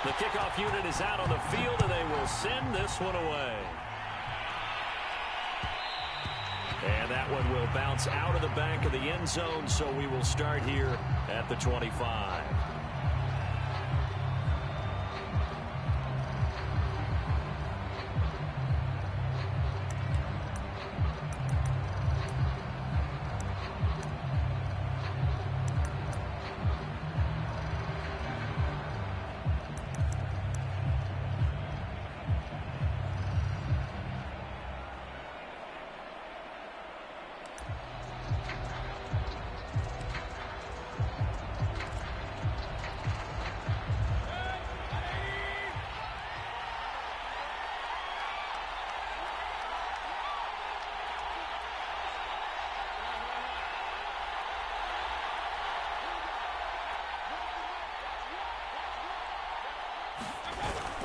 The kickoff unit is out on the field, and they will send this one away. And that one will bounce out of the back of the end zone, so we will start here at the 25.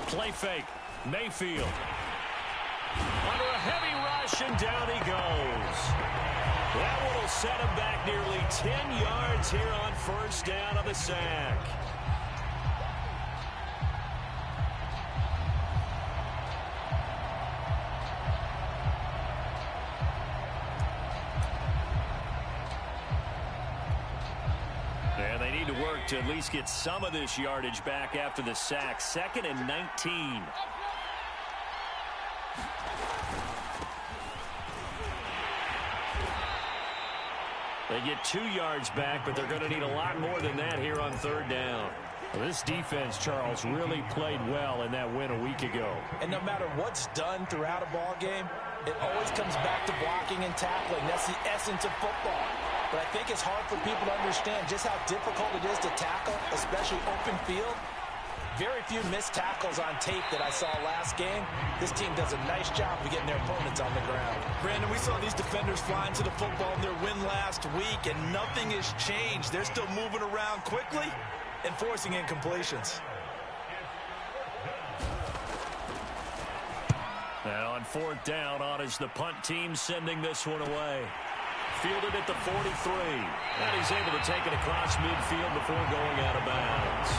Play fake. Mayfield. Under a heavy rush, and down he goes. That one will set him back nearly 10 yards here on first down on the sack. And they need to work to at least get some of this yardage back after the sack. 2nd and 19. They get 2 yards back, but they're going to need a lot more than that here on 3rd down. Well, this defense, Charles, really played well in that win a week ago. And no matter what's done throughout a ball game, it always comes back to blocking and tackling. That's the essence of football. But I think it's hard for people to understand just how difficult it is to tackle, especially open field. Very few missed tackles on tape that I saw last game. This team does a nice job of getting their opponents on the ground. Brandon, we saw these defenders flying to the football in their win last week, and nothing has changed. They're still moving around quickly and forcing incompletions. Now on 4th down, on is the punt team sending this one away. Fielded at the 43. And he's able to take it across midfield before going out of bounds.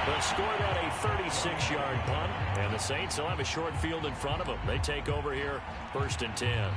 They'll score that a 36-yard punt. And the Saints will have a short field in front of them. They take over here, 1st and 10.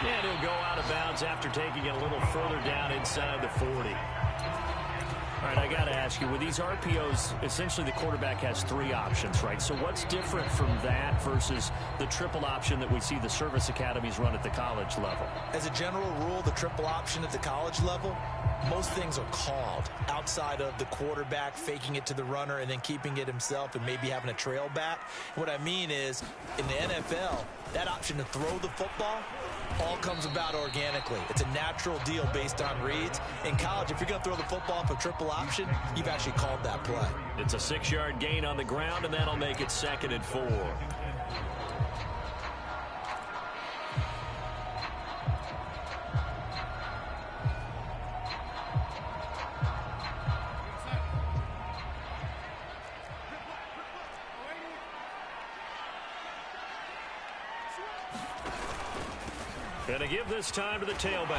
And he'll go out of bounds after taking it a little further down inside the 40. All right, I got to ask you, with these RPOs, essentially the quarterback has 3 options, right? So what's different from that versus the triple option that we see the service academies run at the college level? As a general rule, the triple option at the college level, most things are called outside of the quarterback faking it to the runner and then keeping it himself and maybe having a trail back. What I mean is, in the NFL, that option to throw the football all comes about organically. It's a natural deal based on reads. In college, if you're going to throw the football for triple option, you've actually called that play. It's a 6-yard gain on the ground, and that'll make it 2nd and 4. Going to give this time to the tailback.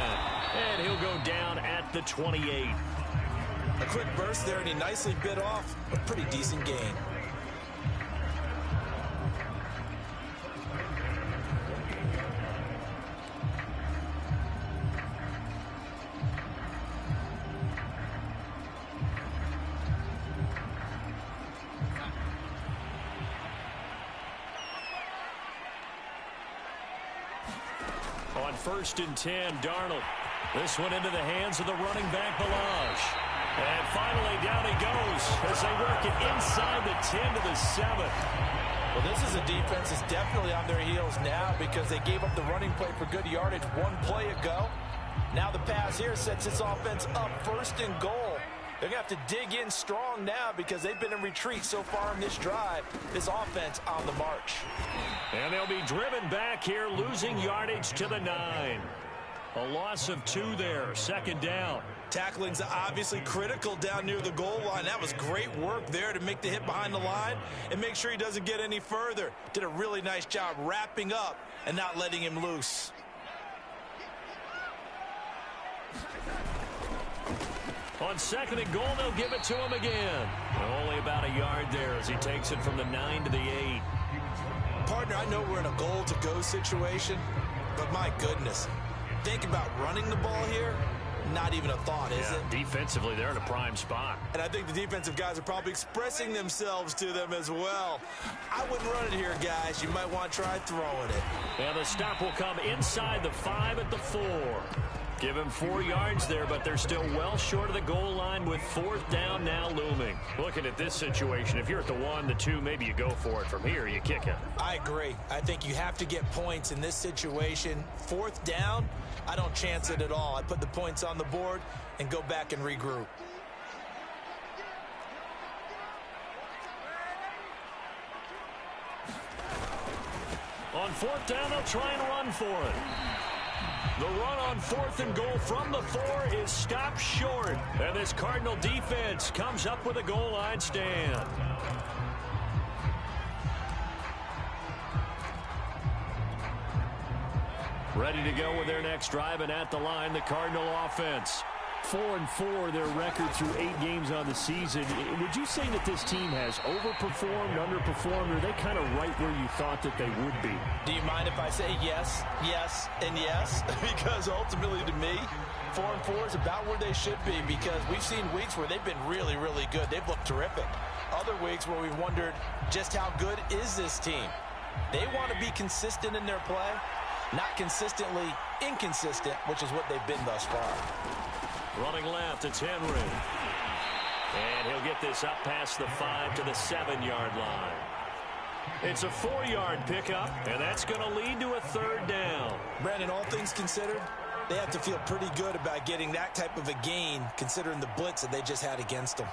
And he'll go down at the 28. A quick burst there, and he nicely bit off a pretty decent gain. On 1st and 10, Darnold. This one into the hands of the running back, Balazs. And finally, down he goes as they work it inside the 10 to the 7. Well, this is a defense that's definitely on their heels now because they gave up the running play for good yardage one play ago. Now the pass here sets this offense up 1st and goal They're going to have to dig in strong now because they've been in retreat so far in this drive. This offense on the march. And they'll be driven back here, losing yardage to the 9. A loss of 2 there, 2nd down. Tackling's obviously critical down near the goal line. That was great work there to make the hit behind the line and make sure he doesn't get any further. Did a really nice job wrapping up and not letting him loose. On 2nd and goal, they'll give it to him again. Only about a yard there as he takes it from the 9 to the 8. Partner, I know we're in a goal-to-go situation, but my goodness, think about running the ball here. Not even a thought, is it? Defensively, they're in a prime spot. And I think the defensive guys are probably expressing themselves to them as well. I wouldn't run it here, guys. You might want to try throwing it. And the stop will come inside the 5 at the 4. Give him 4 yards there, but they're still well short of the goal line with 4th down now looming. Looking at this situation, if you're at the 1, the 2, maybe you go for it. From here, you kick it. I agree. I think you have to get points in this situation. 4th down, I don't chance it at all. I put the points on the board and go back and regroup. On 4th down, they'll try and run for it. The run on 4th and goal from the 4 is stopped short. And this Cardinal defense comes up with a goal line stand. Ready to go with their next drive, and at the line, the Cardinal offense. 4-4, their record through 8 games on the season. Would you say that this team has overperformed, underperformed, or are they kind of right where you thought that they would be? Do you mind if I say yes, yes, and yes? Because ultimately to me, 4-4 is about where they should be because we've seen weeks where they've been really, really good. They've looked terrific. Other weeks where we've wondered just how good is this team. They want to be consistent in their play, not consistently inconsistent, which is what they've been thus far. Running left, it's Henry. And he'll get this up past the 5 to the 7-yard line. It's a 4-yard pickup, and that's going to lead to a 3rd down. Brandon, all things considered, they have to feel pretty good about getting that type of a gain, considering the blitz that they just had against them.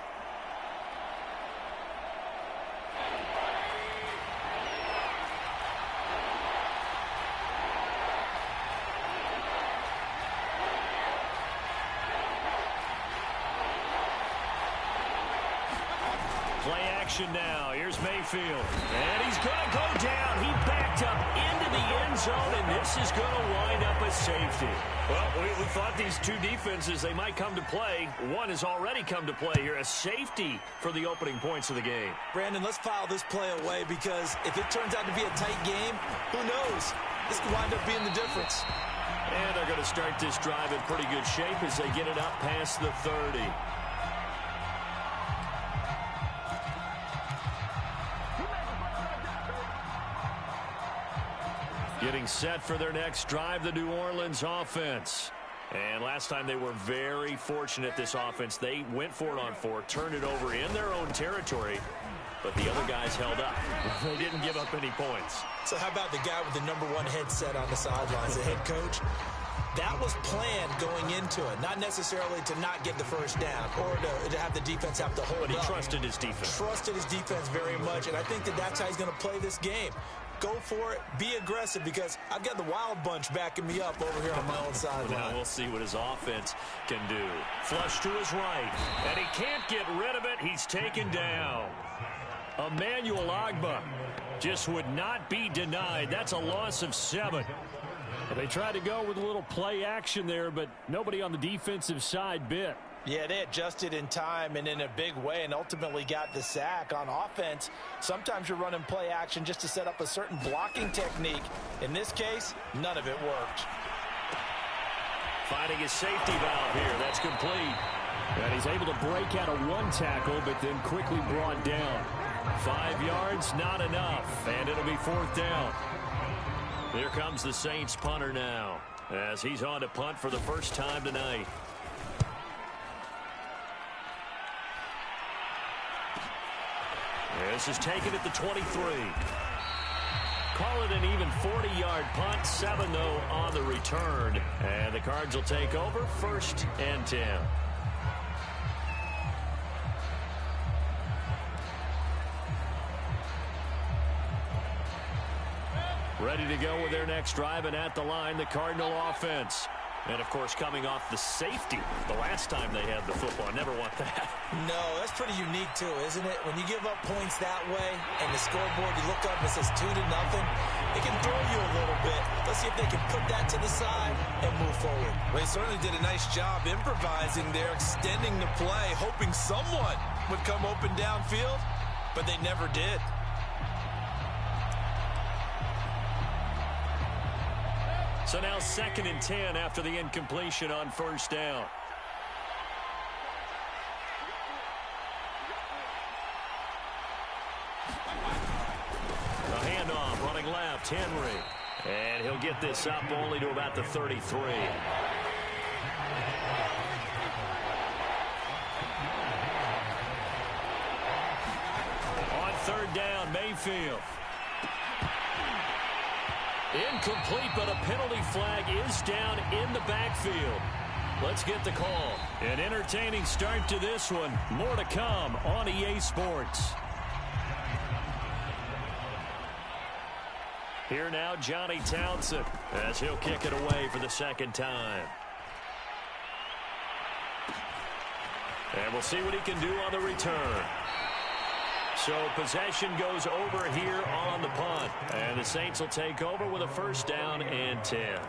Now, here's Mayfield. And he's going to go down. He backed up into the end zone, and this is going to wind up a safety. Well, we thought these two defenses, they might come to play. One has already come to play here, a safety for the opening points of the game. Brandon, let's file this play away because if it turns out to be a tight game, who knows? This could wind up being the difference. And they're going to start this drive in pretty good shape as they get it up past the 30. Getting set for their next drive, the New Orleans offense. And last time they were very fortunate, this offense. They went for it on 4, turned it over in their own territory, but the other guys held up. They didn't give up any points. So how about the guy with the #1 headset on the sidelines, the head coach? That was planned going into it, not necessarily to not get the first down or to have the defense have to hold up. But he trusted his defense. Trusted his defense very much, and I think that's how he's going to play this game. Go for it, be aggressive, because I've got the wild bunch backing me up over here on my own sideline. Now we'll see what his offense can do. Flush to his right, and he can't get rid of it. He's taken down. Emmanuel Ogbah just would not be denied. That's a loss of 7. They tried to go with a little play action there, but nobody on the defensive side bit. Yeah, they adjusted in time and in a big way and ultimately got the sack. On offense, sometimes you're running play action just to set up a certain blocking technique. In this case, none of it worked. Finding his safety valve here. That's complete. And he's able to break out of 1 tackle, but then quickly brought down. 5 yards, not enough, and it'll be 4th down. Here comes the Saints punter now as he's on to punt for the first time tonight. This is taken at the 23. Call it an even 40-yard punt. 7, though, on the return. And the Cards will take over 1st and 10. Ready to go with their next drive, and at the line, the Cardinal offense. And, of course, coming off the safety the last time they had the football. I never want that. No, that's pretty unique, too, isn't it? When you give up points that way and the scoreboard, you look up and it says 2-0, it can throw you a little bit. Let's see if they can put that to the side and move forward. They certainly did a nice job improvising there, extending the play, hoping someone would come open downfield, but they never did. So now 2nd and 10 after the incompletion on first down. A handoff, running left, Henry. And he'll get this up only to about the 33. On 3rd down, Mayfield. Incomplete, but a penalty flag is down in the backfield. Let's get the call. An entertaining start to this one. More to come on EA Sports. Here now, Johnny Townsend, as he'll kick it away for the 2nd time. And we'll see what he can do on the return. So possession goes over here on the punt. And the Saints will take over with a 1st down and 10.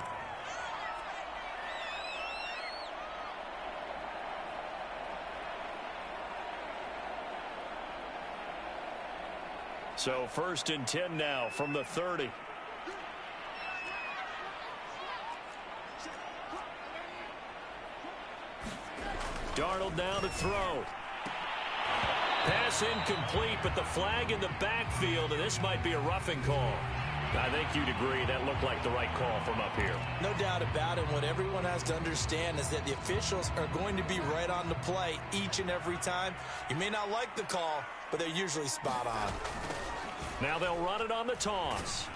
So 1st and 10 now from the 30. Darnold now to throw. Pass incomplete, but the flag in the backfield, and this might be a roughing call. I think you'd agree that looked like the right call from up here. No doubt about it. What everyone has to understand is that the officials are going to be right on the play each and every time. You may not like the call, but they're usually spot on. Now they'll run it on the toss.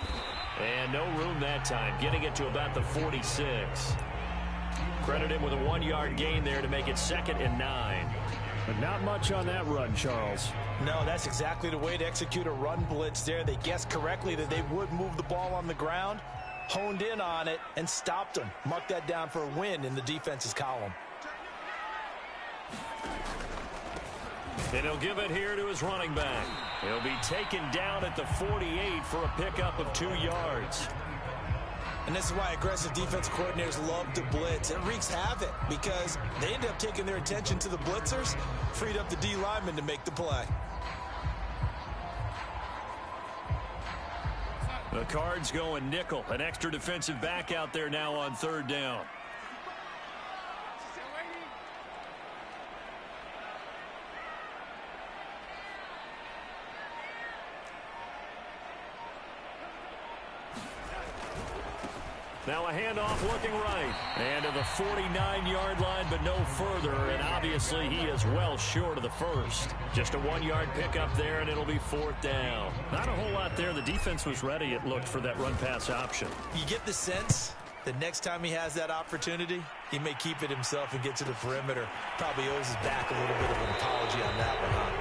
And no room that time, getting it to about the 46. Credit him with a 1-yard gain there to make it 2nd and 9. But not much on that run, Charles. No, that's exactly the way to execute a run blitz there. They guessed correctly that they would move the ball on the ground, honed in on it, and stopped them. Mark that down for a win in the defense's column. And he'll give it here to his running back. He'll be taken down at the 48 for a pickup of 2 yards. And this is why aggressive defense coordinators love to blitz. It wreaks havoc because they end up taking their attention to the blitzers, freed up the D lineman to make the play. The Cards going nickel. An extra defensive back out there now on 3rd down. Now a handoff looking right. And to the 49-yard line, but no further. And obviously he is well short of the 1st. Just a 1-yard pickup there, and it'll be 4th down. Not a whole lot there. The defense was ready, it looked, for that run-pass option. You get the sense that next time he has that opportunity, he may keep it himself and get to the perimeter. Probably owes his back a little bit of an apology on that one, huh?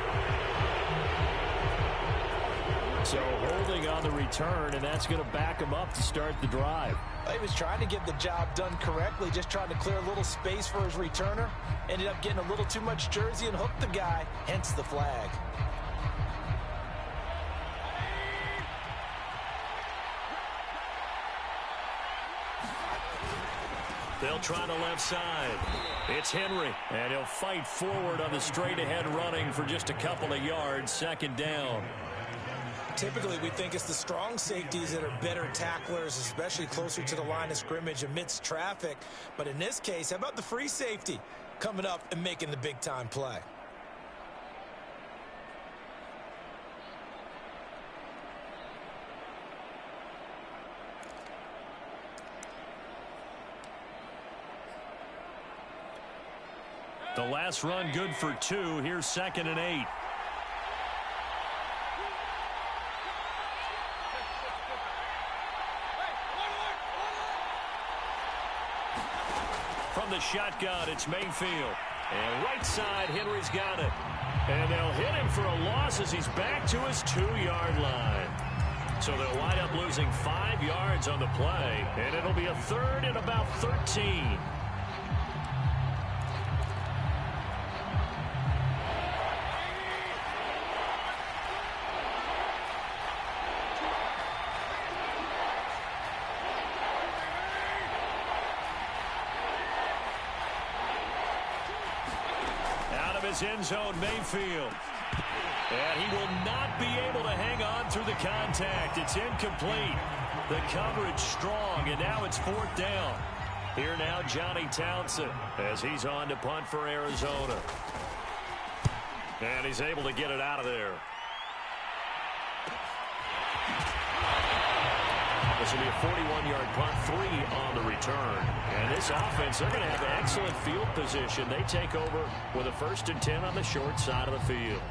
So holding on the return, and that's going to back him up to start the drive. He was trying to get the job done correctly, just trying to clear a little space for his returner. Ended up getting a little too much jersey and hooked the guy, hence the flag. They'll try the left side. It's Henry, and he'll fight forward on the straight-ahead running for just a couple of yards, 2nd down. Typically, we think it's the strong safeties that are better tacklers, especially closer to the line of scrimmage amidst traffic. But in this case, how about the free safety coming up and making the big-time play? The last run good for 2. Here's 2nd and 8. From the shotgun, it's Mayfield. And right side, Henry's got it. And they'll hit him for a loss as he's back to his 2-yard line. So they'll wind up losing 5 yards on the play, and it'll be a 3rd and about 13. Out of his end zone, Mayfield. And he will not be able to hang on through the contact. It's incomplete. The coverage strong, and now it's 4th down. Here now, Johnny Townsend, as he's on to punt for Arizona. And he's able to get it out of there. This will be a 41-yard punt, 3 on the return. And this offense, they're going to have excellent field position. They take over with a 1st and 10 on the short side of the field.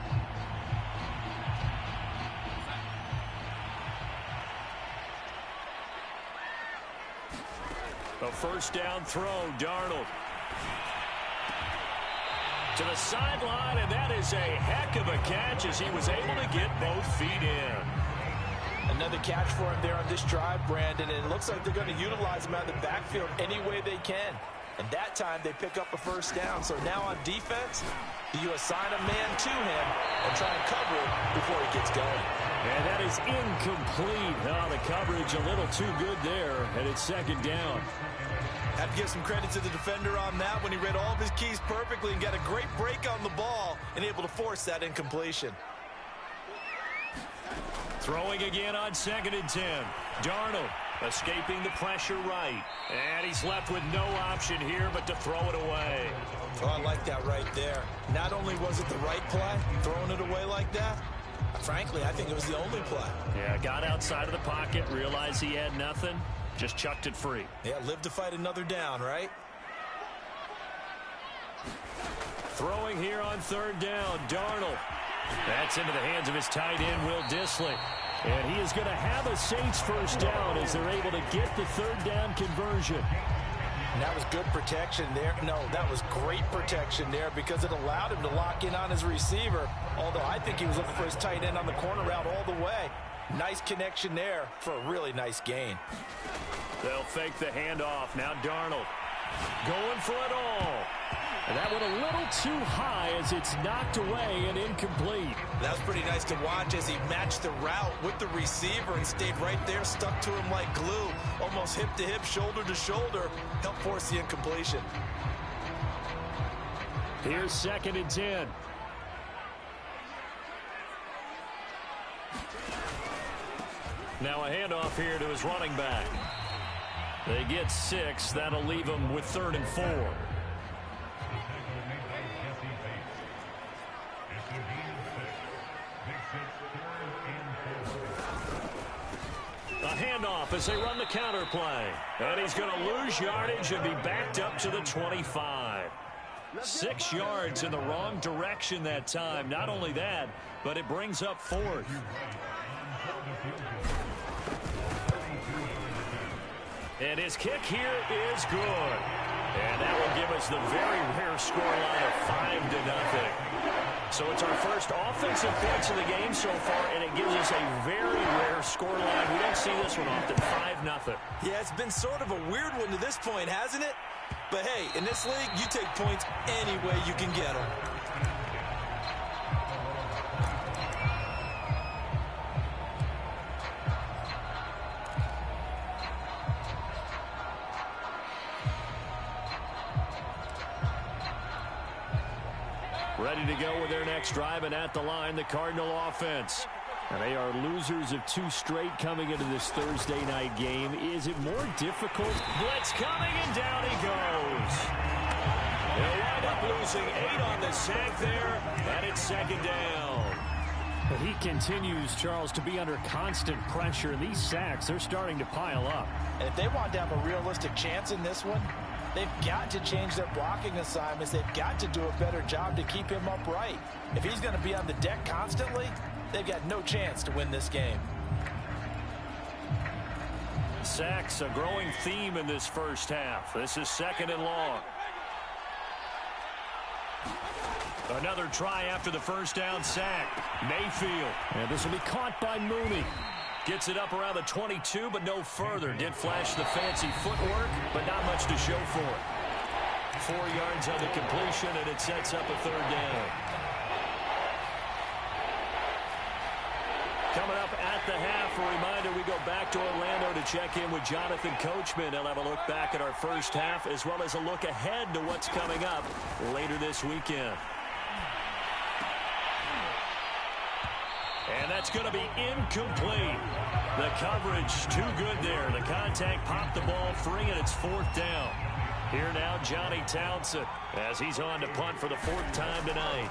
A 1st down throw, Darnold. To the sideline, and that is a heck of a catch as he was able to get both feet in. Another catch for him there on this drive, Brandon, and it looks like they're going to utilize him out of the backfield any way they can. And that time they pick up a 1st down. So now on defense, you assign a man to him and try and cover it before he gets going. And that is incomplete. Oh, the coverage a little too good there, and it's 2nd down. Have to give some credit to the defender on that when he read all of his keys perfectly and got a great break on the ball and able to force that incompletion. Throwing again on 2nd and 10. Darnold escaping the pressure right. And he's left with no option here but to throw it away. Oh, I like that right there. Not only was it the right play, throwing it away like that, frankly, I think it was the only play. Yeah, got outside of the pocket, realized he had nothing, just chucked it free. Yeah, live to fight another down, right? Throwing here on 3rd down, Darnold. That's into the hands of his tight end, Will Dissly. And he is going to have a Saints 1st down as they're able to get the 3rd down conversion. And that was good protection there. No, that was great protection there because it allowed him to lock in on his receiver, although I think he was looking for his tight end on the corner route all the way. Nice connection there for a really nice gain. They'll fake the handoff. Now Darnold going for it all. And that went a little too high as it's knocked away and incomplete. That was pretty nice to watch as he matched the route with the receiver and stayed right there, stuck to him like glue, almost hip to hip, shoulder to shoulder, helped force the incompletion. Here's 2nd and 10. Now a handoff here to his running back. They get 6. That'll leave them with 3rd and 4. A handoff as they run the counter play. And he's going to lose yardage and be backed up to the 25. 6 yards in the wrong direction that time. Not only that, but it brings up 4th. And his kick here is good. And that will give us the very rare scoreline of 5-0. So it's our first offensive points of the game so far, and it gives us a very rare scoreline. We don't see this one often, 5-0. Yeah, it's been sort of a weird one to this point, hasn't it? But hey, in this league, you take points any way you can get them. Ready to go with their next drive, and at the line, the Cardinal offense. And they are losers of 2 straight coming into this Thursday night game. Is it more difficult? Blitz coming, and down he goes. They'll wind up losing 8 on the sack there, and it's 2nd down. But he continues, Charles, to be under constant pressure. And these sacks, they're starting to pile up. And if they want to have a realistic chance in this one, they've got to change their blocking assignments. They've got to do a better job to keep him upright. If he's going to be on the deck constantly, they've got no chance to win this game. Sacks, a growing theme in this first half. This is 2nd and long. Another try after the first down sack. Mayfield. And this will be caught by Mooney. Gets it up around the 22, but no further. Did flash the fancy footwork, but not much to show for it. 4 yards on the completion, and it sets up a third down. Coming up at the half, a reminder, we go back to Orlando to check in with Jonathan Coachman. He'll have a look back at our first half, as well as a look ahead to what's coming up later this weekend. And that's going to be incomplete. The coverage too good there. The contact popped the ball free, and it's fourth down. Here now, Johnny Townsend, as he's on to punt for the 4th time tonight.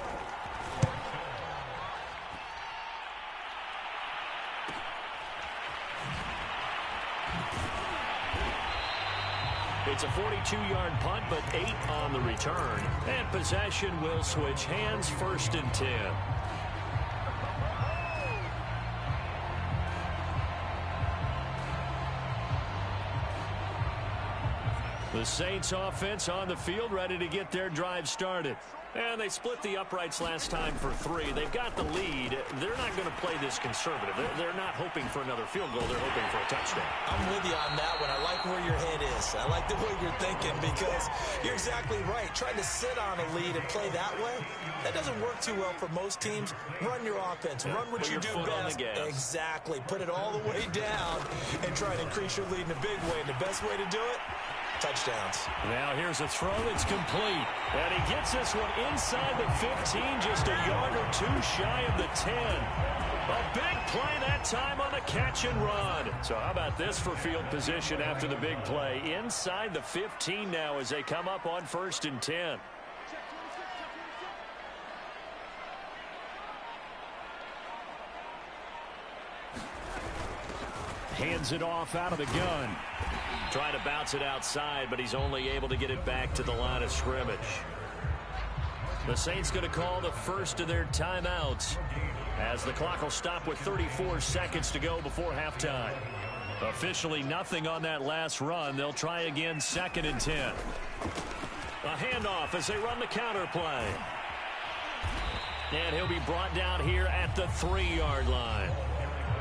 It's a 42-yard punt, but 8 on the return. And possession will switch hands, 1st and 10. The Saints offense on the field, ready to get their drive started. And they split the uprights last time for 3. They've got the lead. They're not going to play this conservative. They're not hoping for another field goal. They're hoping for a touchdown. I'm with you on that one. I like where your head is. I like the way you're thinking because you're exactly right. Trying to sit on a lead and play that way, that doesn't work too well for most teams. Run your offense. Run what you do best. Exactly. Put it all the way down and try to increase your lead in a big way. And the best way to do it, touchdowns. Now here's a throw that's complete. And he gets this one inside the 15, just a yard or 2 shy of the 10. A big play that time on the catch and run. So how about this for field position after the big play? Inside the 15 now as they come up on 1st and 10. Hands it off out of the gun. Trying to bounce it outside, but he's only able to get it back to the line of scrimmage. The Saints going to call the first of their timeouts as the clock will stop with 34 seconds to go before halftime. Officially nothing on that last run. They'll try again, 2nd and 10. A handoff as they run the counter play. And he'll be brought down here at the 3-yard line.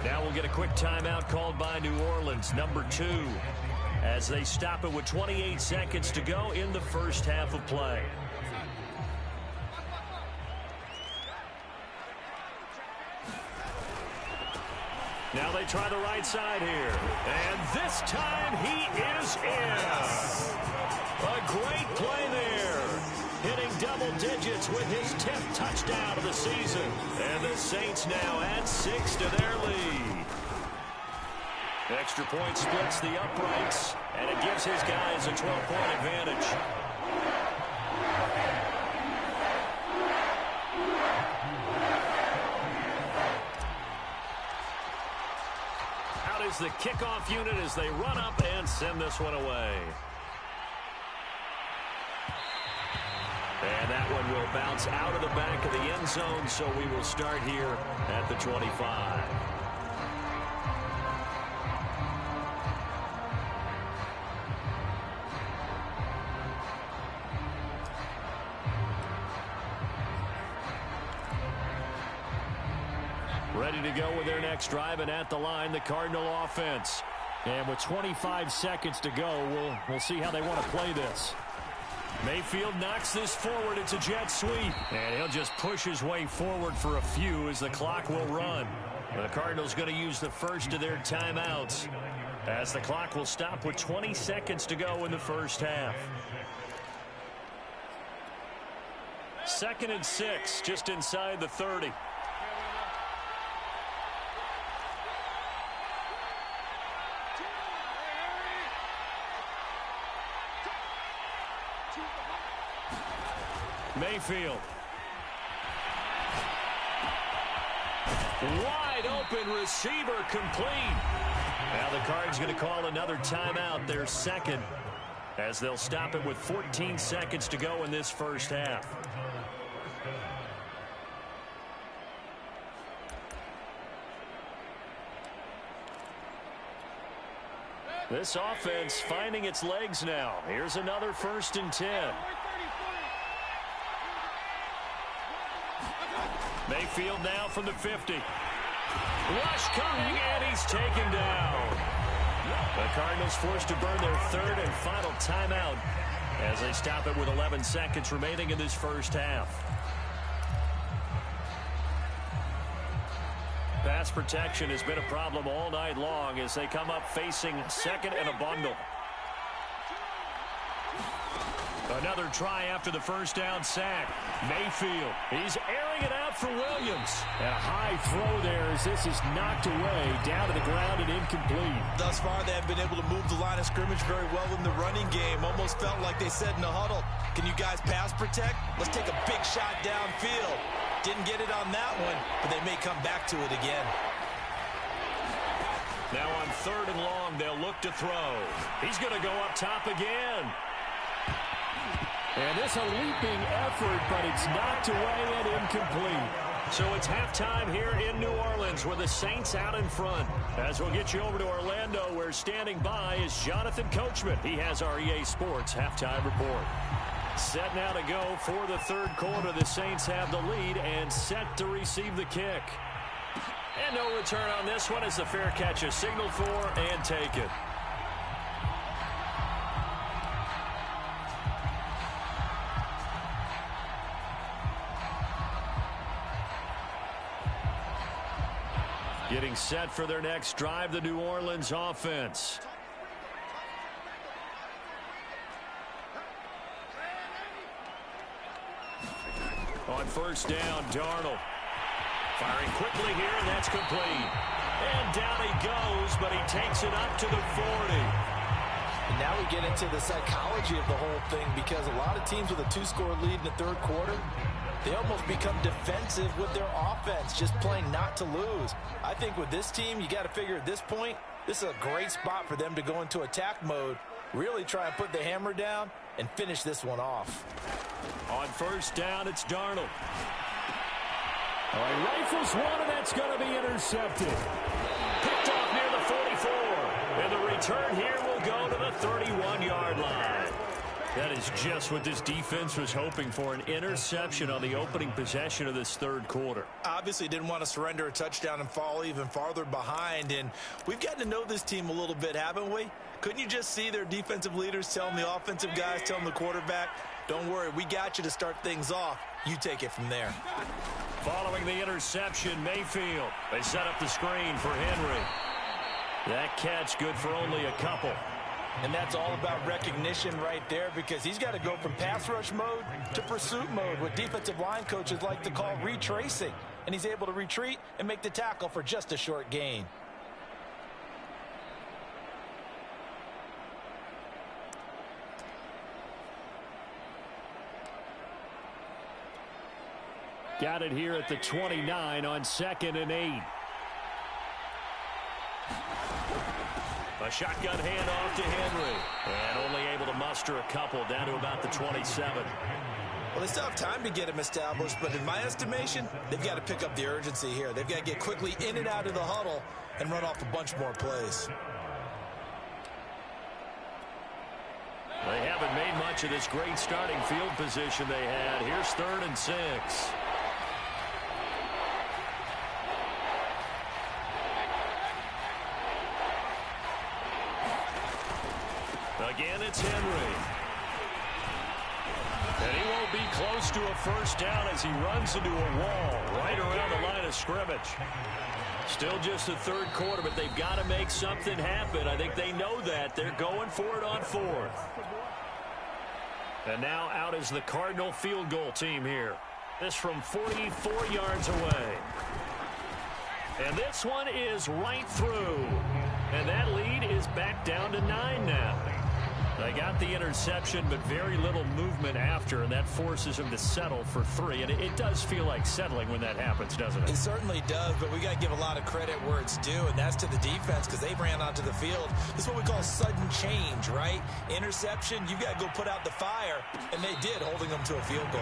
Now we'll get a quick timeout called by New Orleans, number 2, as they stop it with 28 seconds to go in the first half of play. Now they try the right side here. And this time he is in. A great play there. Hitting double digits with his 10th touchdown of the season. And the Saints now add 6 to their lead. Extra point splits the uprights, and it gives his guys a 12-point advantage. Out is the kickoff unit as they run up and send this one away. And that one will bounce out of the back of the end zone, so we will start here at the 25. Ready to go with their next drive, and at the line, the Cardinal offense. And with 25 seconds to go, we'll see how they want to play this. Mayfield knocks this forward. It's a jet sweep. And he'll just push his way forward for a few as the clock will run. The Cardinals going to use the first of their timeouts as the clock will stop with 20 seconds to go in the first half. 2nd and 6, just inside the 30. Mayfield. Wide open receiver complete. Now the Cards going to call another timeout, their 2nd, as they'll stop it with 14 seconds to go in this first half. This offense finding its legs now. Here's another 1st and 10. Mayfield now from the 50. Rush coming, and he's taken down. The Cardinals forced to burn their third and final timeout as they stop it with 11 seconds remaining in this first half. Pass protection has been a problem all night long as they come up facing second and a bundle. Another try after the first down sack. Mayfield, he's airing it out for Williams. And a high throw there as this is knocked away, down to the ground and incomplete. Thus far, they have been able to move the line of scrimmage very well in the running game. Almost felt like they said in the huddle, can you guys pass protect? Let's take a big shot downfield. Didn't get it on that one, but they may come back to it again. Now on third and long, they'll look to throw. He's going to go up top again. And this a leaping effort, but it's knocked away and incomplete. So it's halftime here in New Orleans with the Saints out in front. As we'll get you over to Orlando, where standing by is Jonathan Coachman. He has our EA Sports halftime report. Set now to go for the third quarter. The Saints have the lead and set to receive the kick. And no return on this one as the fair catch is signaled for and taken. Getting set for their next drive, the New Orleans offense. On first down, Darnold. Firing quickly here, and that's complete. And down he goes, but he takes it up to the 40. And now we get into the psychology of the whole thing, because a lot of teams with a two-score lead in the third quarter, they almost become defensive with their offense, just playing not to lose. I think with this team, you got to figure at this point, this is a great spot for them to go into attack mode, really try and put the hammer down and finish this one off. On first down, it's Darnold. All right, rifles one, and that's going to be intercepted. Picked off near the 44. And the return here will go to the 31-yard line. That is just what this defense was hoping for, an interception on the opening possession of this third quarter. Obviously didn't want to surrender a touchdown and fall even farther behind, and we've gotten to know this team a little bit, haven't we? Couldn't you just see their defensive leaders telling the offensive guys, telling the quarterback, don't worry, we got you to start things off. You take it from there. Following the interception, Mayfield. They set up the screen for Henry. That catch good for only a couple. And that's all about recognition right there, because he's got to go from pass rush mode to pursuit mode, what defensive line coaches like to call retracing. And he's able to retreat and make the tackle for just a short gain. Got it here at the 29 on 2nd and 8. A shotgun handoff to Henry. And only able to muster a couple down to about the 27. Well, they still have time to get him established, but in my estimation, they've got to pick up the urgency here. They've got to get quickly in and out of the huddle and run off a bunch more plays. They haven't made much of this great starting field position they had. Here's 3rd and 6. Again, it's Henry. And he won't be close to a first down as he runs into a wall right around the line of scrimmage. Still just the third quarter, but they've got to make something happen. I think they know that. They're going for it on 4th. And now out is the Cardinal field goal team here. This from 44 yards away. And this one is right through. And that lead is back down to 9 now. They got the interception, but very little movement after, and that forces them to settle for 3. And it does feel like settling when that happens, doesn't it? It certainly does, but we got to give a lot of credit where it's due, and that's to the defense, because they ran onto the field. This is what we call sudden change, right? Interception, you got to go put out the fire, and they did, holding them to a field goal.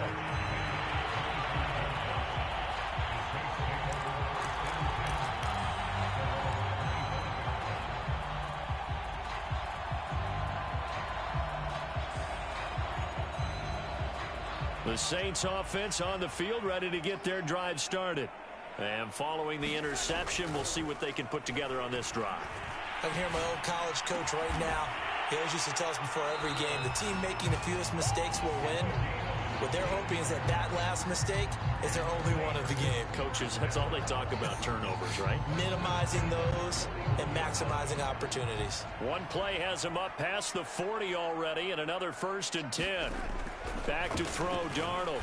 The Saints offense on the field, ready to get their drive started. And following the interception, we'll see what they can put together on this drive. I can hear my old college coach right now. He always used to tell us before every game, the team making the fewest mistakes will win. What they're hoping is that that last mistake is their only one of the game. Coaches, that's all they talk about, turnovers, right? Minimizing those and maximizing opportunities. One play has him up past the 40 already, and another 1st and 10. Back to throw, Darnold.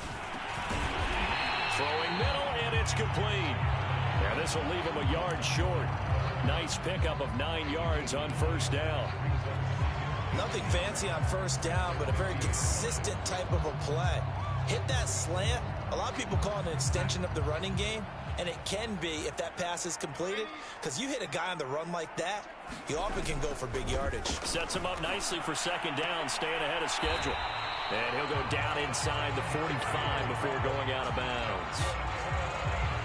Throwing middle, and it's complete. And this will leave him a yard short. Nice pickup of 9 yards on 1st down. Nothing fancy on 1st down, but a very consistent type of a play. Hit that slant. A lot of people call it an extension of the running game, and it can be if that pass is completed, because you hit a guy on the run like that, he often can go for big yardage. Sets him up nicely for 2nd down, staying ahead of schedule. And he'll go down inside the 45 before going out of bounds.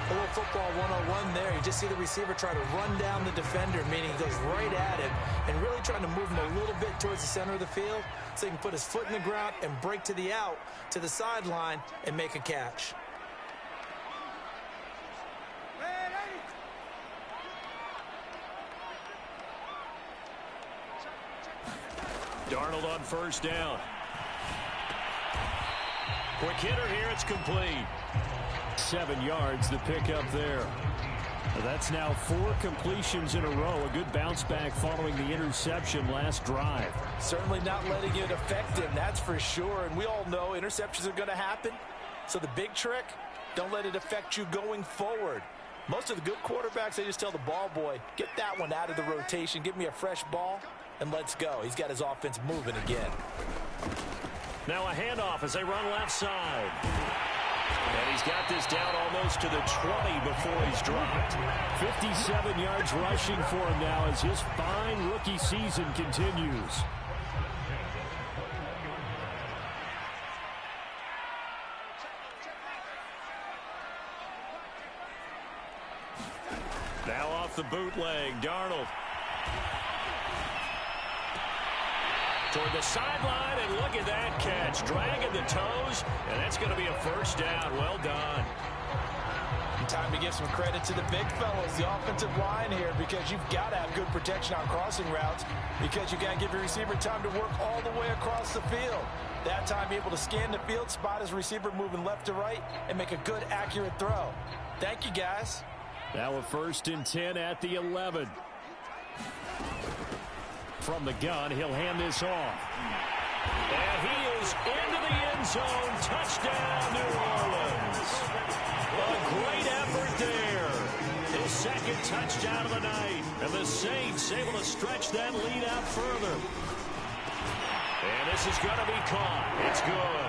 A little football 101 there. You just see the receiver try to run down the defender, meaning he goes right at him and really trying to move him a little bit towards the center of the field so he can put his foot in the ground and break to the out, to the sideline, and make a catch. Darnold on 1st down. Quick hitter here, it's complete. 7 yards, the pickup there. That's now 4 completions in a row. A good bounce back following the interception last drive. Certainly not letting it affect him, that's for sure. And we all know interceptions are going to happen. So the big trick, don't let it affect you going forward. Most of the good quarterbacks, they just tell the ball boy, get that one out of the rotation, give me a fresh ball, and let's go. He's got his offense moving again. Now a handoff as they run left side. And he's got this down almost to the 20 before he's dropped. 57 yards rushing for him now as his fine rookie season continues. Now off the bootleg, Darnold. Toward the sideline, and look at that catch. Dragging the toes, and that's going to be a 1st down. Well done. And time to give some credit to the big fellas, the offensive line here, because you've got to have good protection on crossing routes, because you got to give your receiver time to work all the way across the field. That time, be able to scan the field, spot his receiver moving left to right, and make a good, accurate throw. Thank you, guys. Now a 1st and 10 at the 11. From the gun, he'll hand this off. And he is into the end zone. Touchdown, New Orleans. A great effort there. His 2nd touchdown of the night. And the Saints able to stretch that lead out further. And this is going to be caught. It's good.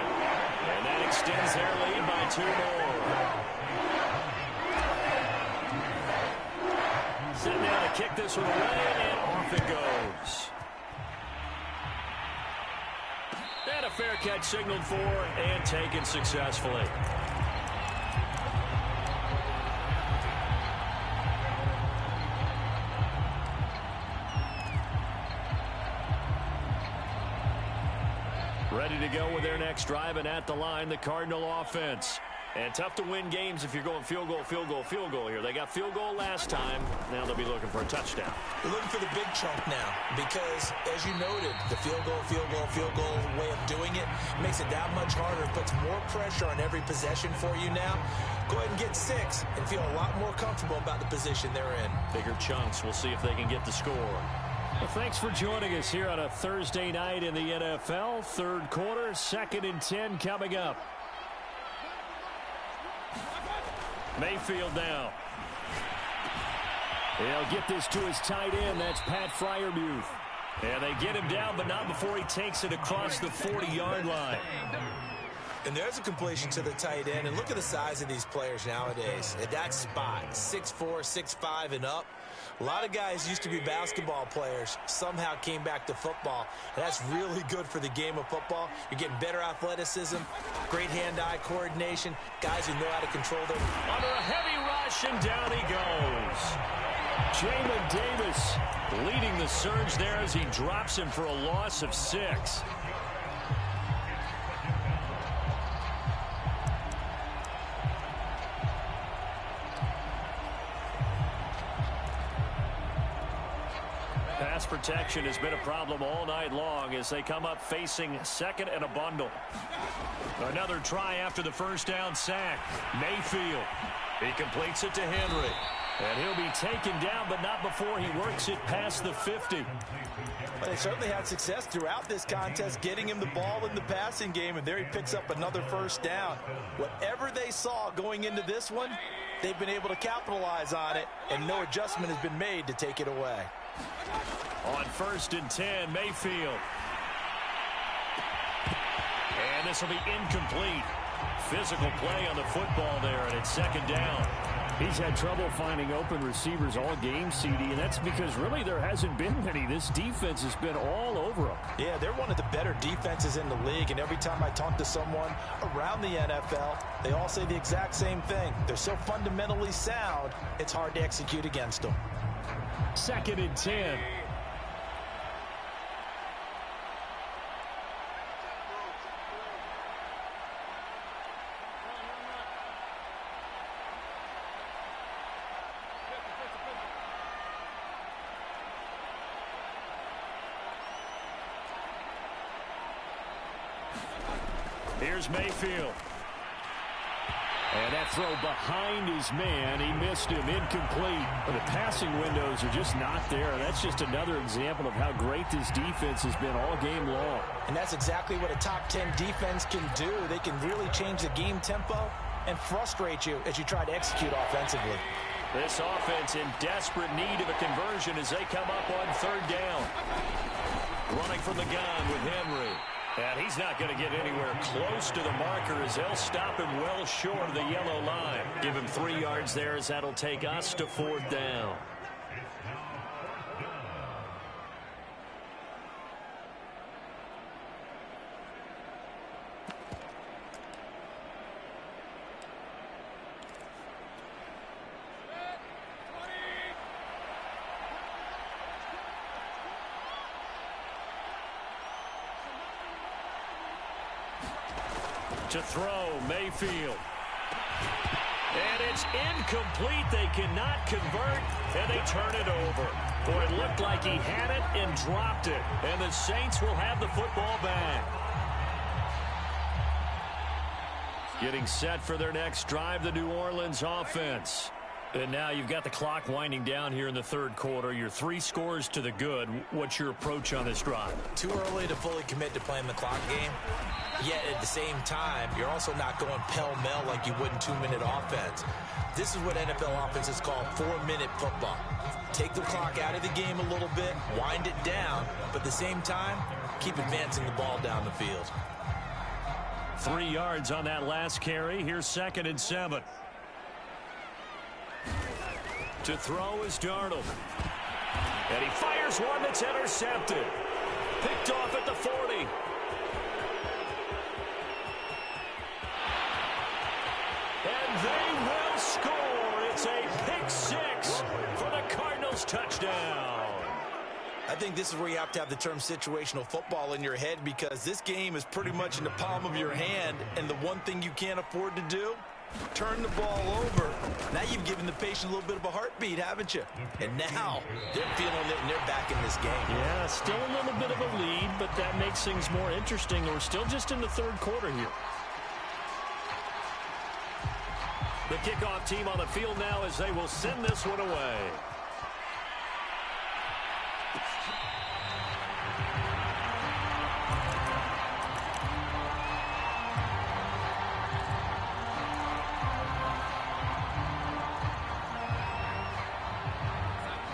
And that extends their lead by 2 more. Sitting down to kick this one away, and off it goes. And a fair catch signaled for and taken successfully. Ready to go with their next drive, and at the line, the Cardinal offense. And tough to win games if you're going field goal, field goal, field goal here. They got field goal last time. Now they'll be looking for a touchdown. They're looking for the big chunk now because, as you noted, the field goal way of doing it makes it that much harder, puts more pressure on every possession for you now. Go ahead and get 6 and feel a lot more comfortable about the position they're in. Bigger chunks. We'll see if they can get the score. Well, thanks for joining us here on a Thursday night in the NFL. 3rd quarter, 2nd and 10 coming up. Mayfield now. He'll get this to his tight end. That's Pat Freiermuth. And they get him down, but not before he takes it across the 40-yard line. And there's a completion to the tight end. And look at the size of these players nowadays. At that spot, 6'4", 6'5", and up. A lot of guys used to be basketball players, somehow came back to football. And that's really good for the game of football. You're getting better athleticism, great hand-eye coordination, guys who know how to control their... Under a heavy rush, and down he goes. Jamin Davis leading the surge there as he drops him for a loss of 6. pass protection has been a problem all night long as they come up facing second and a bundle. Another try after the first down sack. Mayfield. He completes it to Henry. And he'll be taken down, but not before he works it past the 50. But they certainly had success throughout this contest, getting him the ball in the passing game, and there he picks up another first down. Whatever they saw going into this one, they've been able to capitalize on it, and no adjustment has been made to take it away. On 1st and 10, Mayfield. And this will be incomplete. Physical play on the football there, and it's 2nd down. He's had trouble finding open receivers all game, CD, and that's because really there hasn't been many. This defense has been all over them. Yeah, they're one of the better defenses in the league, and every time I talk to someone around the NFL, they all say the exact same thing. They're so fundamentally sound, it's hard to execute against them. 2nd and 10. Here's Mayfield. And that throw behind his man. He missed him. Incomplete. The passing windows are just not there. That's just another example of how great this defense has been all game long. And that's exactly what a top 10 defense can do. They can really change the game tempo and frustrate you as you try to execute offensively. This offense in desperate need of a conversion as they come up on 3rd down. Running from the gun with Henry. And he's not going to get anywhere close to the marker as they'll stop him well short of the yellow line. Give him 3 yards there as that'll take us to 4th down. To throw, Mayfield. And it's incomplete. They cannot convert, and they turn it over. Boy, it looked like he had it and dropped it. And the Saints will have the football back. Getting set for their next drive, the New Orleans offense. And now you've got the clock winding down here in the 3rd quarter. You're 3 scores to the good. What's your approach on this drive? Too early to fully commit to playing the clock game. Yet at the same time, you're also not going pell-mell like you would in 2-minute offense. This is what NFL offenses call 4-minute football. Take the clock out of the game a little bit, wind it down, but at the same time, keep advancing the ball down the field. 3 yards on that last carry. Here's 2nd and 7. To throw is Darnold. And he fires one that's intercepted. Picked off at the 40. And they will score. It's a pick 6 for the Cardinals touchdown. I think this is where you have to have the term situational football in your head, because this game is pretty much in the palm of your hand, and the one thing you can't afford to do, turn the ball over. Now you've given the patient a little bit of a heartbeat, haven't you? And now they're feeling it and they're back in this game. Yeah, still a little bit of a lead, but that makes things more interesting. We're still just in the 3rd quarter here. The kickoff team on the field now as they will send this one away.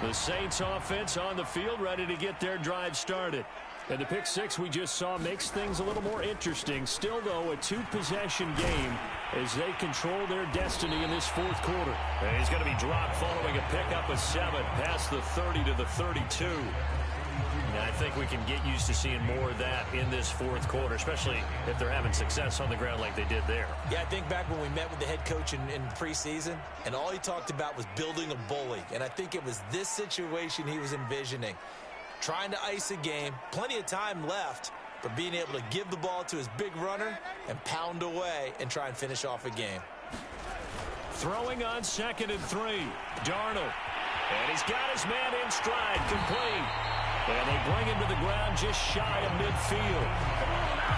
The Saints offense on the field ready to get their drive started. And the pick 6 we just saw makes things a little more interesting. Still, though, a 2-possession game as they control their destiny in this 4th quarter. And he's going to be dropped following a pickup of 7 past the 30 to the 32. And I think we can get used to seeing more of that in this 4th quarter, especially if they're having success on the ground like they did there. Yeah, I think back when we met with the head coach in preseason, and all he talked about was building a bully. And I think it was this situation he was envisioning. Trying to ice a game, plenty of time left, but being able to give the ball to his big runner and pound away and try and finish off a game. Throwing on 2nd and 3, Darnold. And he's got his man in stride, complete. And they bring him to the ground just shy of midfield.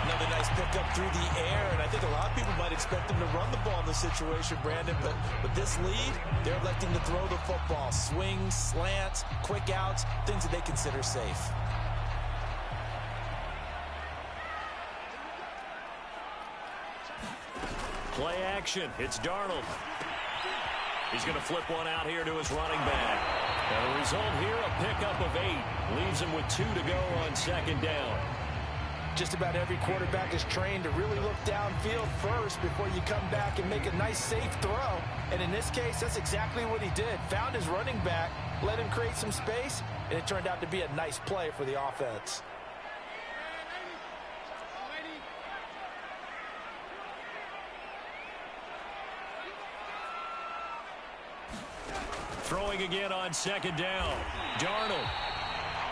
Another nice pickup through the air, and I think a lot of people might expect him to run the ball in this situation, Brandon, but with this lead, they're electing to throw the football. Swings, slants, quick outs, things that they consider safe. Play action. It's Darnold. He's going to flip one out here to his running back. And the result here, a pickup of 8. Leaves him with 2 to go on second down. Just about every quarterback is trained to really look downfield first before you come back and make a nice, safe throw. And in this case, that's exactly what he did. Found his running back, let him create some space, and it turned out to be a nice play for the offense. Throwing again on second down. Darnold.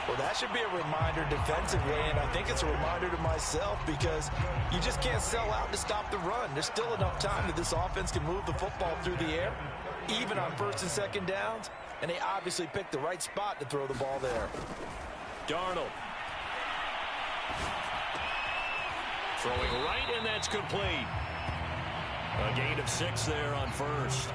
Well, that should be a reminder defensively, and I think it's a reminder to myself because you just can't sell out to stop the run. There's still enough time that this offense can move the football through the air, even on first and second downs, and they obviously picked the right spot to throw the ball there. Darnold. Throwing right, and that's complete. A gain of 6 there on first.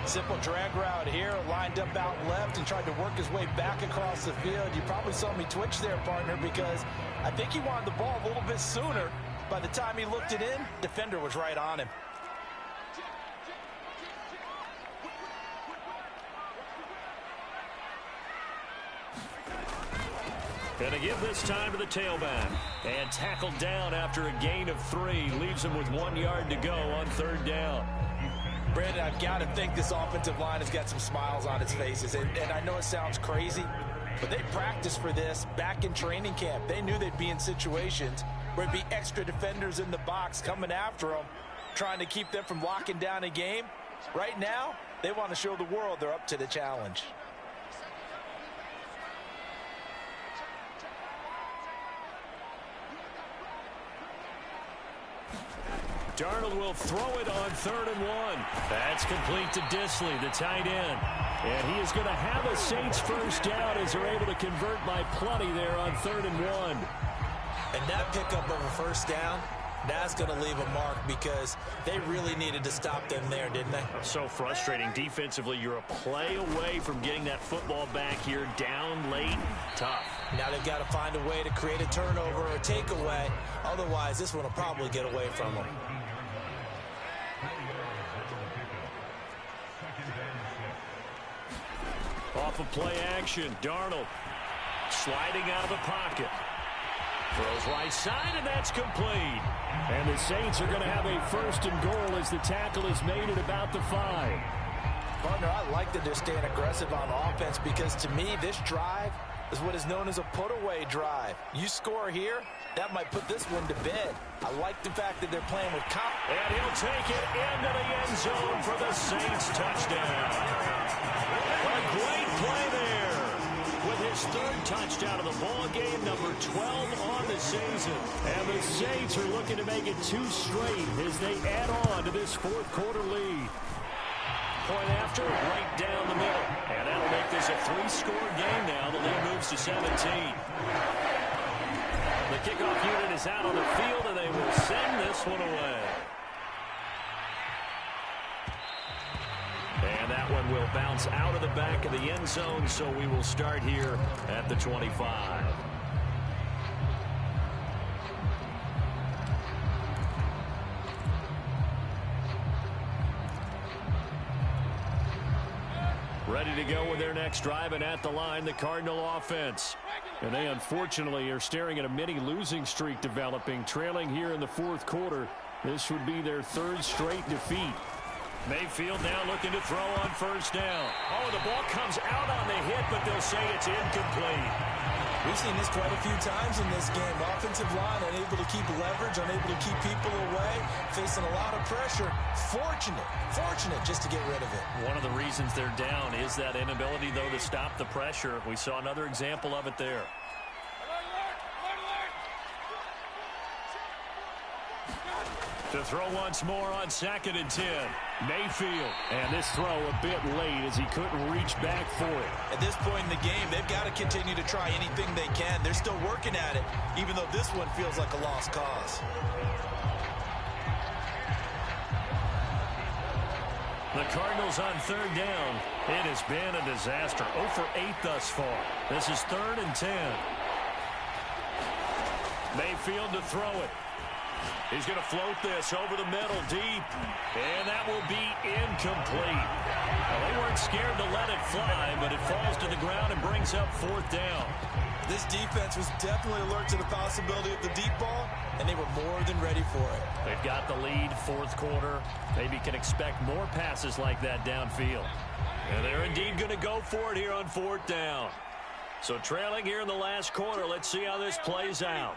Simple drag route here, lined up out left and tried to work his way back across the field. You probably saw me twitch there, partner, because I think he wanted the ball a little bit sooner. By the time he looked it in, defender was right on him. And to give this time to the tailback. And tackled down after a gain of 3. Leaves him with 1 yard to go on third down. Brandon, I've got to think this offensive line has got some smiles on its faces. And I know it sounds crazy, but they practiced for this back in training camp. They knew they'd be in situations where it'd be extra defenders in the box coming after them, trying to keep them from locking down a game. Right now, they want to show the world they're up to the challenge. Darnold will throw it on 3rd and 1. That's complete to Disley, the tight end. And he is going to have a Saints first down as they're able to convert by plenty there on 3rd and 1. And that pickup of a first down, that's going to leave a mark because they really needed to stop them there, didn't they? So frustrating. Defensively, you're a play away from getting that football back here down late. Tough. Now they've got to find a way to create a turnover or a takeaway. Otherwise, this one will probably get away from them. Off of play action, Darnold sliding out of the pocket. Throws right side, and that's complete. And the Saints are going to have a 1st and goal as the tackle is made at about the 5. Partner, I like that they're staying aggressive on offense because to me, this drive is what is known as a put-away drive. You score here, that might put this one to bed. I like the fact that they're playing with confidence. And he'll take it into the end zone for the Saints touchdown. A great play there with his 3rd touchdown of the ball game, number 12 on the season. And the Saints are looking to make it 2 straight as they add on to this 4th quarter lead. Point after, right down the middle. And that'll make this a 3-score game now. The lead moves to 17. The kickoff unit is out on the field, and they will send this one away. And that one will bounce out of the back of the end zone, so we will start here at the 25. Ready to go with their next drive, and at the line, the Cardinal offense. And they unfortunately are staring at a mini losing streak developing, trailing here in the 4th quarter. This would be their 3rd straight defeat. Mayfield now looking to throw on first down. Oh, the ball comes out on the hit, but they'll say it's incomplete. We've seen this quite a few times in this game. Offensive line unable to keep leverage, unable to keep people away, facing a lot of pressure. Fortunate just to get rid of it. One of the reasons they're down is that inability, though, to stop the pressure. We saw another example of it there. To throw once more on 2nd and 10. Mayfield. And this throw a bit late as he couldn't reach back for it. At this point in the game, they've got to continue to try anything they can. They're still working at it, even though this one feels like a lost cause. The Cardinals on 3rd down. It has been a disaster. 0 for 8 thus far. This is 3rd and 10. Mayfield to throw it. He's going to float this over the middle deep. And that will be incomplete. Well, they weren't scared to let it fly, but it falls to the ground and brings up 4th down. This defense was definitely alert to the possibility of the deep ball, and they were more than ready for it. They've got the lead, 4th quarter. Maybe can expect more passes like that downfield. And they're indeed going to go for it here on 4th down. So trailing here in the last quarter, let's see how this plays out.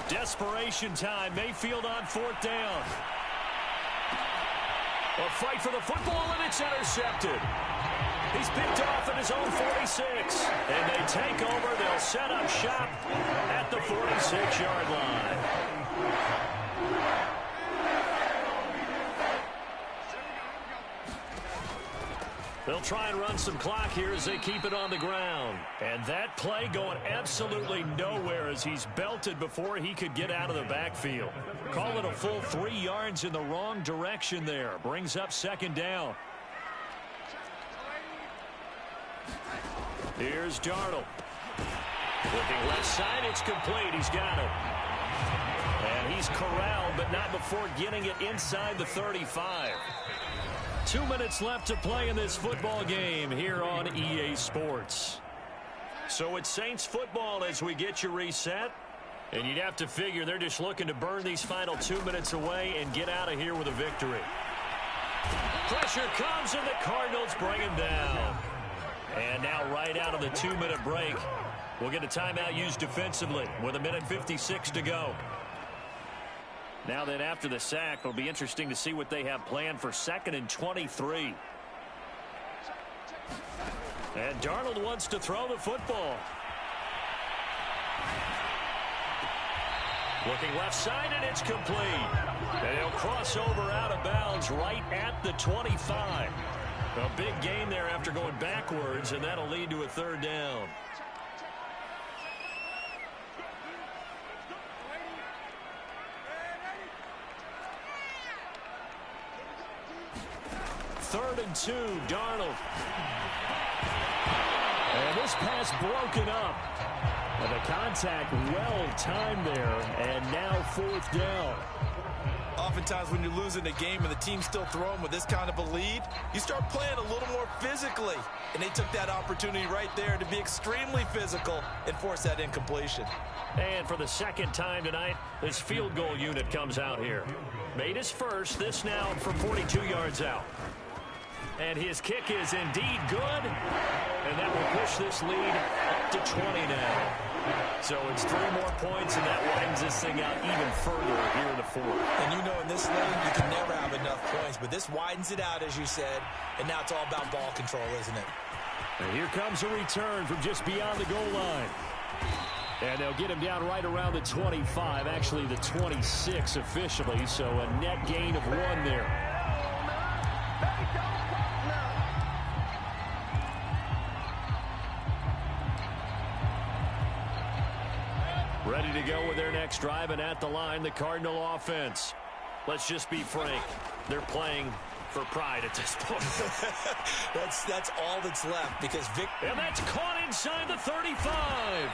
Desperation time. Mayfield on 4th down. A fight for the football, and it's intercepted. He's picked off at his own 46. And they take over. They'll set up shop at the 46-yard line. They'll try and run some clock here as they keep it on the ground. And that play going absolutely nowhere as he's belted before he could get out of the backfield. Call it a full 3 yards in the wrong direction there. Brings up 2nd down. Here's Darnold. Looking left side, it's complete. He's got it. And he's corralled, but not before getting it inside the 35. 2 minutes left to play in this football game here on EA Sports. So it's Saints football as we get you reset. And you'd have to figure they're just looking to burn these final 2 minutes away and get out of here with a victory. Pressure comes and the Cardinals bring him down. And now right out of the 2-minute break, we'll get a timeout used defensively with 1:56 to go. Now then, after the sack, it'll be interesting to see what they have planned for 2nd and 23. And Darnold wants to throw the football. Looking left side, and it's complete. And he'll cross over out of bounds right at the 25. A big gain there after going backwards, and that'll lead to a 3rd down. Third and 2, Darnold. And this pass broken up. And the contact well timed there. And now 4th down. Oftentimes when you're losing a game and the team's still throwing with this kind of a lead, you start playing a little more physically. And they took that opportunity right there to be extremely physical and force that incompletion. And for the 2nd time tonight, this field goal unit comes out here. Made his first, this now from 42 yards out. And his kick is indeed good. And that will push this lead up to 20 now. So it's 3 more points, and that widens this thing out even further here in the 4th. And you know in this league, you can never have enough points. But this widens it out, as you said. And now it's all about ball control, isn't it? And here comes a return from just beyond the goal line. And they'll get him down right around the 25, actually the 26 officially. So a net gain of 1 there. Ready to go with their next drive, and at the line, the Cardinal offense. Let's just be frank. They're playing for pride at this point. that's all that's left because And that's caught inside the 35.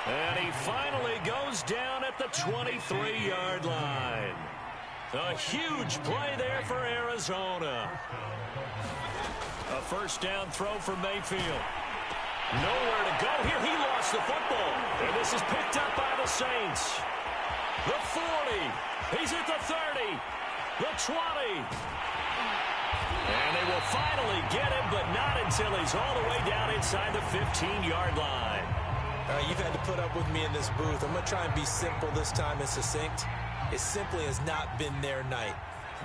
And he finally goes down at the 23-yard line. A huge play there for Arizona. A 1st down throw for Mayfield. Nowhere to go here. He lost the football. And this is picked up by the Saints. The 40. He's at the 30. The 20. And they will finally get him, but not until he's all the way down inside the 15-yard line. You've had to put up with me in this booth. I'm going to try and be simple this time and succinct. It simply has not been their night.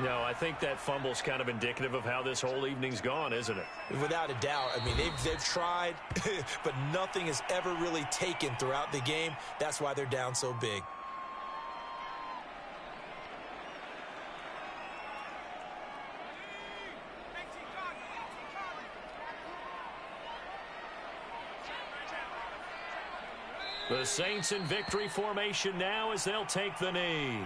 No, I think that fumble's kind of indicative of how this whole evening's gone, isn't it? Without a doubt. I mean, they've tried, but nothing is ever really taken throughout the game. That's why they're down so big. The Saints in victory formation now as they'll take the knee.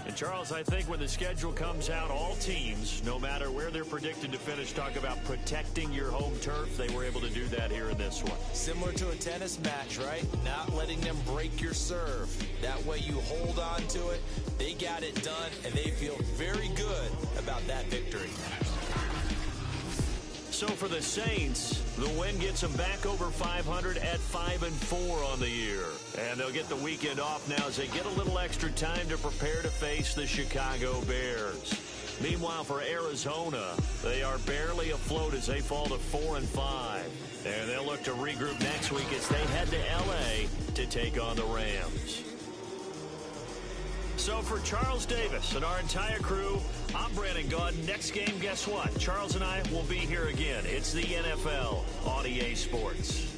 And Charles, I think when the schedule comes out, all teams, no matter where they're predicted to finish, talk about protecting your home turf. They were able to do that here in this one. Similar to a tennis match, right? Not letting them break your serve. That way you hold on to it. They got it done, and they feel very good about that victory. So for the Saints, the win gets them back over 500 at 5-4 on the year. And they'll get the weekend off now as they get a little extra time to prepare to face the Chicago Bears. Meanwhile, for Arizona, they are barely afloat as they fall to 4-5. And they'll look to regroup next week as they head to L.A. to take on the Rams. So for Charles Davis and our entire crew, I'm Brandon Gaudin. Next game, guess what? Charles and I will be here again. It's the NFL on EA Sports.